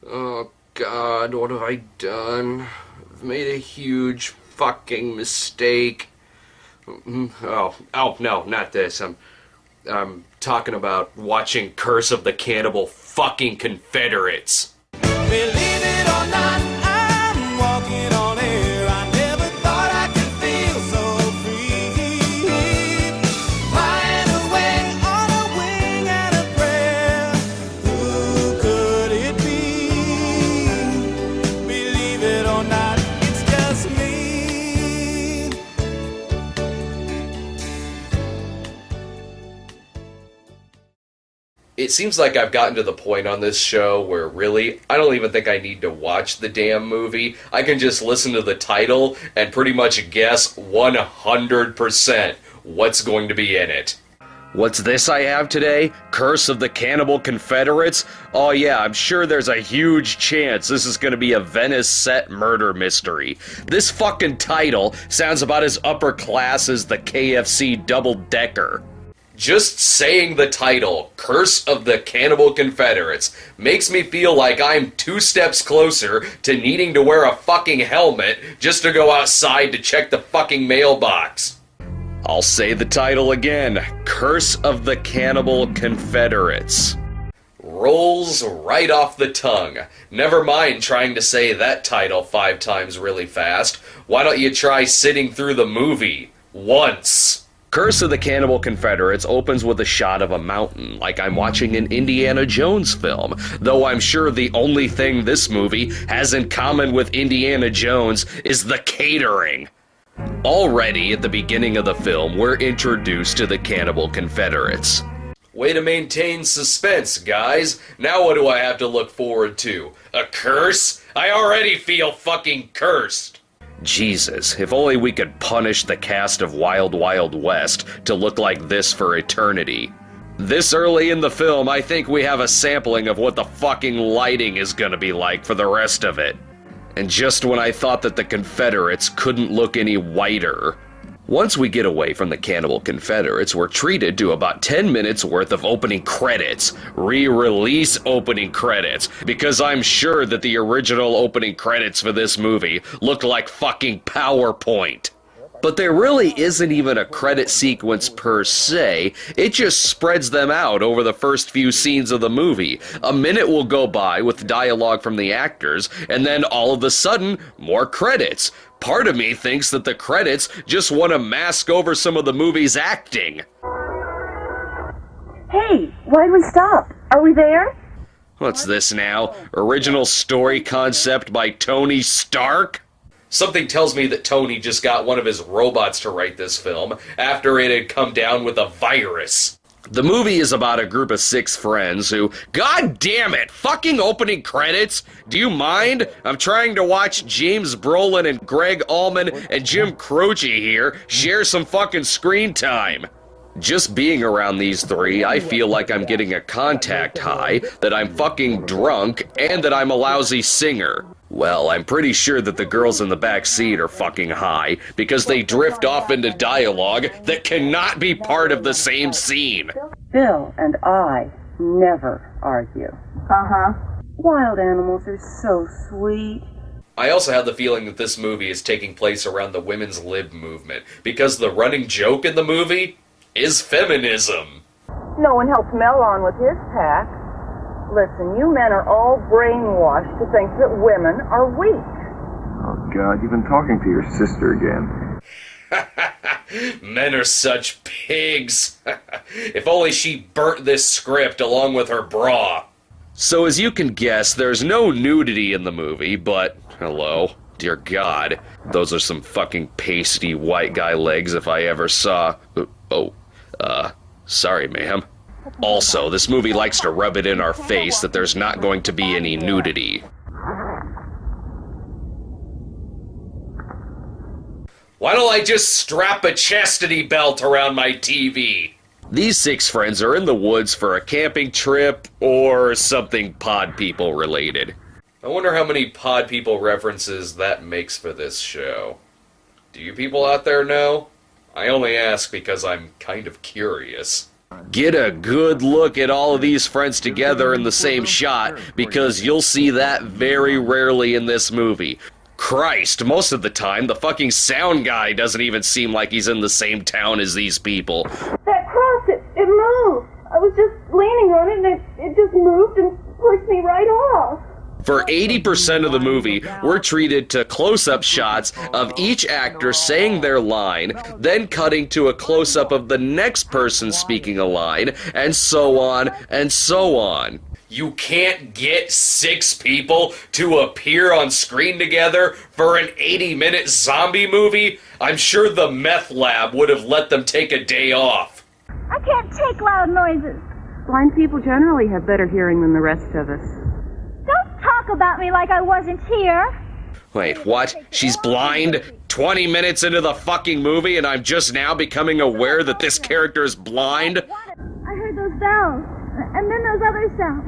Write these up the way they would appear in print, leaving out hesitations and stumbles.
Oh God, what have I done? I've made a huge fucking mistake. Oh no, not this. I'm talking about watching Curse of the Cannibal fucking Confederates. Believe it or not, I'm walking on air. I never thought I could feel so free. Flying away on a wing and a prayer. Who could it be? Believe it or not, it's just me. It seems like I've gotten to the point on this show where really, I don't even think I need to watch the damn movie. I can just listen to the title and pretty much guess 100% what's going to be in it. What's this I have today? Curse of the Cannibal Confederates? Oh yeah, I'm sure there's a huge chance this is gonna be a Venice set murder mystery. This fucking title sounds about as upper class as the KFC double-decker. Just saying the title, Curse of the Cannibal Confederates, makes me feel like I'm 2 steps closer to needing to wear a fucking helmet just to go outside to check the fucking mailbox. I'll say the title again, Curse of the Cannibal Confederates. Rolls right off the tongue. Never mind trying to say that title 5 times really fast. Why don't you try sitting through the movie once? Curse of the Cannibal Confederates opens with a shot of a mountain, like I'm watching an Indiana Jones film, though I'm sure the only thing this movie has in common with Indiana Jones is the catering. Already at the beginning of the film, we're introduced to the Cannibal Confederates. Way to maintain suspense, guys. Now what do I have to look forward to? A curse? I already feel fucking cursed. Jesus, if only we could punish the cast of Wild Wild West to look like this for eternity. This early in the film, I think we have a sampling of what the fucking lighting is gonna be like for the rest of it. And just when I thought that the Confederates couldn't look any whiter. Once we get away from the Cannibal Confederates, we're treated to about 10 minutes worth of opening credits. Re-release opening credits. Because I'm sure that the original opening credits for this movie looked like fucking PowerPoint. But there really isn't even a credit sequence per se, it just spreads them out over the first few scenes of the movie. A minute will go by with dialogue from the actors, and then all of a sudden, more credits. Part of me thinks that the credits just want to mask over some of the movie's acting. Hey, why'd we stop? Are we there? What's this now? Original story concept by Tony Stark? Something tells me that Tony just got one of his robots to write this film after it had come down with a virus. The movie is about a group of 6 friends who, God damn it, fucking opening credits? Do you mind? I'm trying to watch James Brolin and Greg Allman and Jim Croce here share some fucking screen time. Just being around these 3, I feel like I'm getting a contact high, that I'm fucking drunk, and that I'm a lousy singer. Well, I'm pretty sure that the girls in the back seat are fucking high, because they drift off into dialogue that cannot be part of the same scene. Bill and I never argue. Uh-huh. Wild animals are so sweet. I also have the feeling that this movie is taking place around the women's lib movement, because the running joke in the movie is feminism. No one helps Mel on with his pack. Listen, you men are all brainwashed to think that women are weak. Oh, God, you've been talking to your sister again. Men are such pigs. If only she burnt this script along with her bra. So as you can guess, there's no nudity in the movie, but, hello, dear God, those are some fucking pasty white guy legs if I ever saw. Sorry, ma'am. Also, this movie likes to rub it in our face that there's not going to be any nudity. Why don't I just strap a chastity belt around my TV? These 6 friends are in the woods for a camping trip or something Pod People related. I wonder how many Pod People references that makes for this show. Do you people out there know? I only ask because I'm kind of curious. Get a good look at all of these friends together in the same shot, because you'll see that very rarely in this movie. Christ, most of the time, the fucking sound guy doesn't even seem like he's in the same town as these people. That cross, it moved. I was just leaning on it and it just moved and pushed me right off. For 80% of the movie, we're treated to close-up shots of each actor saying their line, then cutting to a close-up of the next person speaking a line, and so on and so on. You can't get 6 people to appear on screen together for an 80-minute zombie movie? I'm sure the meth lab would have let them take a day off. I can't take loud noises. Blind people generally have better hearing than the rest of us. Don't talk about me like I wasn't here. Wait, what? She's blind? 20 minutes into the fucking movie and I'm just now becoming aware that this character is blind? I heard those bells, and then those other sounds.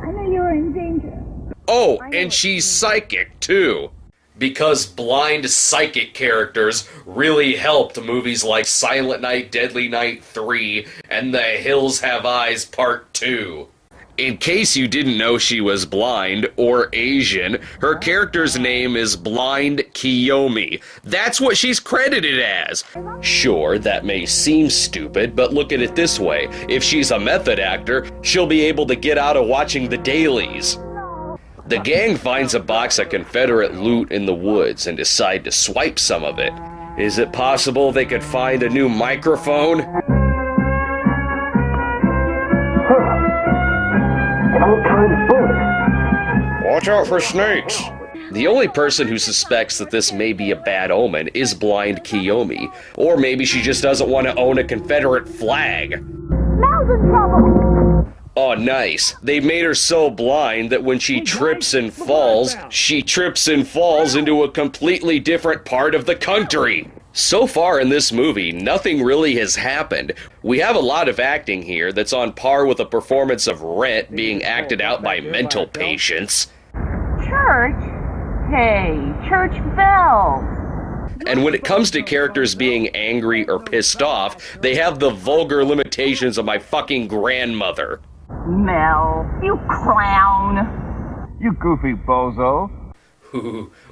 I knew you were in danger. Oh, and she's psychic, too. Because blind psychic characters really helped movies like Silent Night, Deadly Night 3 and The Hills Have Eyes Part 2. In case you didn't know she was blind or Asian, her character's name is Blind Kiyomi. That's what she's credited as. Sure, that may seem stupid, but look at it this way. If she's a method actor, she'll be able to get out of watching the dailies. The gang finds a box of Confederate loot in the woods and decide to swipe some of it. Is it possible they could find a new microphone? Watch out for snakes! The only person who suspects that this may be a bad omen is Blind Kiyomi. Or maybe she just doesn't want to own a Confederate flag. Mel's in trouble. Oh, nice. They made her so blind that when she trips and falls into a completely different part of the country. So far in this movie, nothing really has happened. We have a lot of acting here that's on par with a performance of Rent being acted out by mental patients. Church? Hey, church bells. And when it comes to characters being angry or pissed off, they have the vulgar limitations of my fucking grandmother. Mel, you clown. You goofy bozo.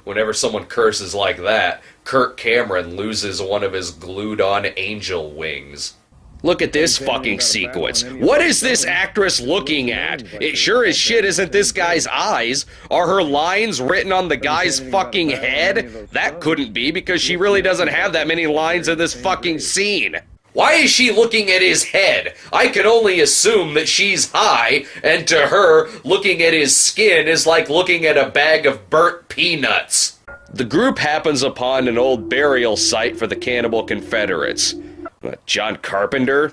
Whenever someone curses like that, Kirk Cameron loses one of his glued-on angel wings. Look at this fucking sequence. What is this actress looking at? It sure as shit isn't this guy's eyes. Are her lines written on the guy's fucking head? That couldn't be, because she really doesn't have that many lines in this fucking scene. Why is she looking at his head? I can only assume that she's high, and to her, looking at his skin is like looking at a bag of burnt peanuts. The group happens upon an old burial site for the Cannibal Confederates. John Carpenter?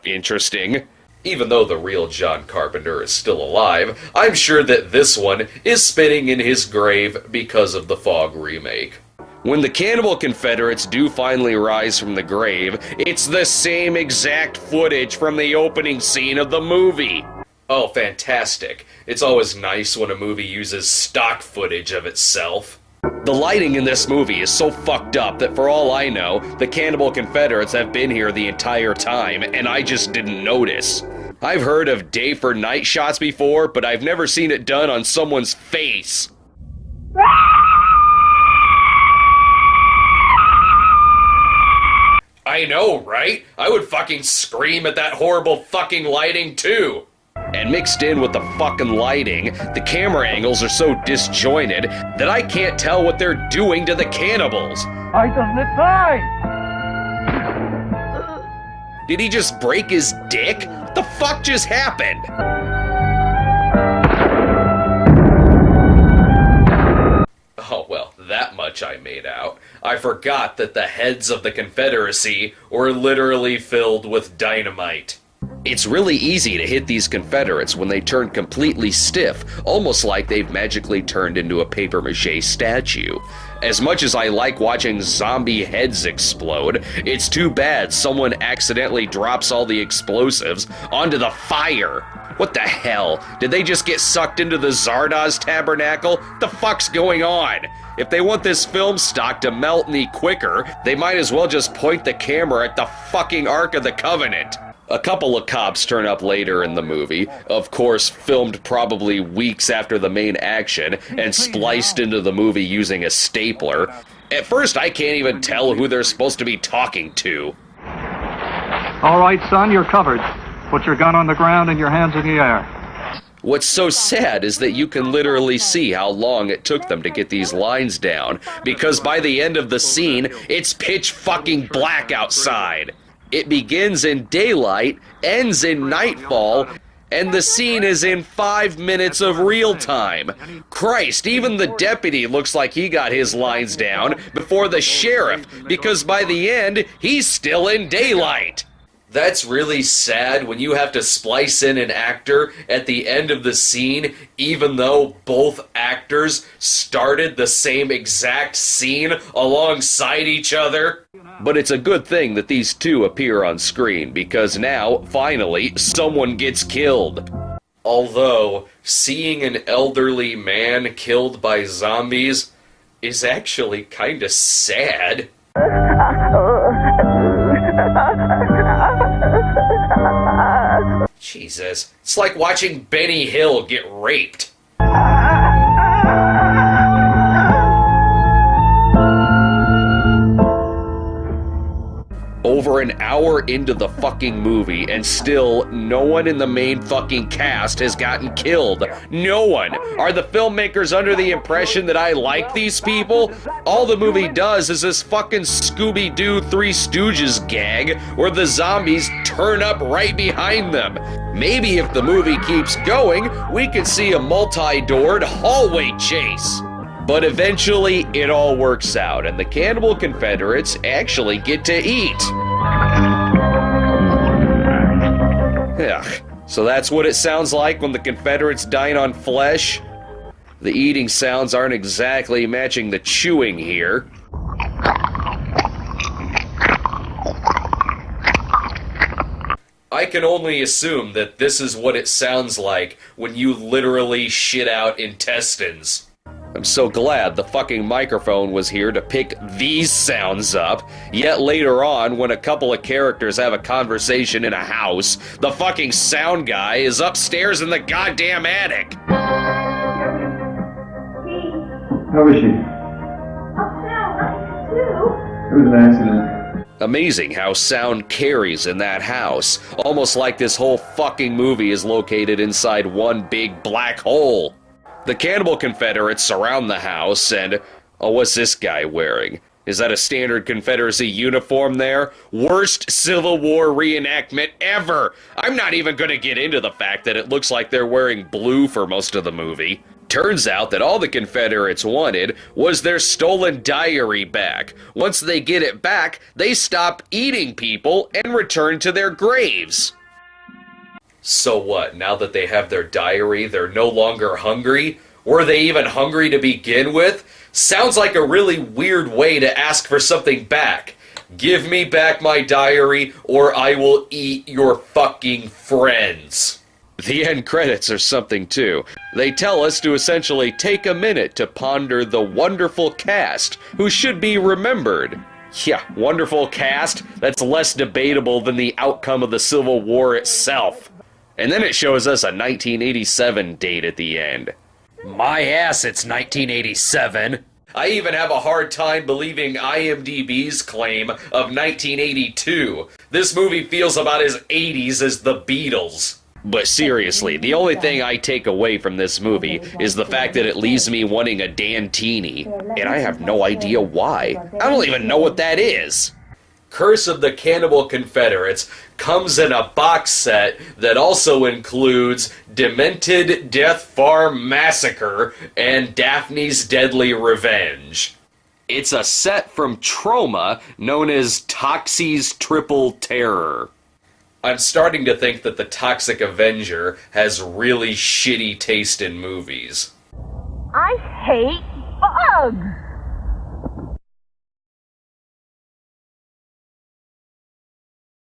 Interesting. Even though the real John Carpenter is still alive, I'm sure that this one is spinning in his grave because of the Fog remake. When the Cannibal Confederates do finally rise from the grave, it's the same exact footage from the opening scene of the movie. Oh, fantastic. It's always nice when a movie uses stock footage of itself. The lighting in this movie is so fucked up that for all I know, the Cannibal Confederates have been here the entire time, and I just didn't notice. I've heard of day for night shots before, but I've never seen it done on someone's face. I know, right? I would fucking scream at that horrible fucking lighting too. And mixed in with the fucking lighting, the camera angles are so disjointed that I can't tell what they're doing to the cannibals. I doesn't it die? Did he just break his dick? What the fuck just happened? Oh, well, that much I made out. I forgot that the heads of the Confederacy were literally filled with dynamite. It's really easy to hit these Confederates when they turn completely stiff, almost like they've magically turned into a papier-mâché statue. As much as I like watching zombie heads explode, it's too bad someone accidentally drops all the explosives onto the fire. What the hell? Did they just get sucked into the Zardoz tabernacle? What the fuck's going on? If they want this film stock to melt any quicker, they might as well just point the camera at the fucking Ark of the Covenant. A couple of cops turn up later in the movie, of course filmed probably weeks after the main action and spliced into the movie using a stapler. At first I can't even tell who they're supposed to be talking to. All right, son, you're covered. Put your gun on the ground and your hands in the air. What's so sad is that you can literally see how long it took them to get these lines down, because by the end of the scene, it's pitch fucking black outside. It begins in daylight, ends in nightfall, and the scene is in 5 minutes of real time. Christ, even the deputy looks like he got his lines down before the sheriff, because by the end, he's still in daylight. That's really sad when you have to splice in an actor at the end of the scene, even though both actors started the same exact scene alongside each other. But it's a good thing that these two appear on screen, because now, finally, someone gets killed. Although, seeing an elderly man killed by zombies is actually kinda sad. Jesus, it's like watching Benny Hill get raped. Over an hour into the fucking movie, and still no one in the main fucking cast has gotten killed. No one! Are the filmmakers under the impression that I like these people? All the movie does is this fucking Scooby-Doo Three Stooges gag where the zombies turn up right behind them. Maybe if the movie keeps going, we could see a multi-doored hallway chase. But eventually, it all works out, and the Cannibal Confederates actually get to eat. Ugh. So that's what it sounds like when the Confederates dine on flesh? The eating sounds aren't exactly matching the chewing here. I can only assume that this is what it sounds like when you literally shit out intestines. I'm so glad the fucking microphone was here to pick these sounds up, yet later on, when a couple of characters have a conversation in a house, the fucking sound guy is upstairs in the goddamn attic. How is she? It was an accident. Amazing how sound carries in that house, almost like this whole fucking movie is located inside one big black hole. The Cannibal Confederates surround the house and... oh, what's this guy wearing? Is that a standard Confederacy uniform there? Worst Civil War reenactment ever! I'm not even gonna get into the fact that it looks like they're wearing blue for most of the movie. Turns out that all the Confederates wanted was their stolen diary back. Once they get it back, they stop eating people and return to their graves. So what, now that they have their diary, they're no longer hungry? Were they even hungry to begin with? Sounds like a really weird way to ask for something back. Give me back my diary, or I will eat your fucking friends. The end credits are something too. They tell us to essentially take a minute to ponder the wonderful cast who should be remembered. Yeah, wonderful cast, that's less debatable than the outcome of the Civil War itself. And then it shows us a 1987 date at the end. My ass, it's 1987. I even have a hard time believing IMDb's claim of 1982. This movie feels about as 80s as the Beatles. But seriously, the only thing I take away from this movie is the fact that it leaves me wanting a Dantini. And I have no idea why. I don't even know what that is. Curse of the Cannibal Confederates comes in a box set that also includes Demented Death Farm Massacre and Daphne's Deadly Revenge. It's a set from Troma known as Toxie's Triple Terror. I'm starting to think that the Toxic Avenger has really shitty taste in movies. I hate bugs.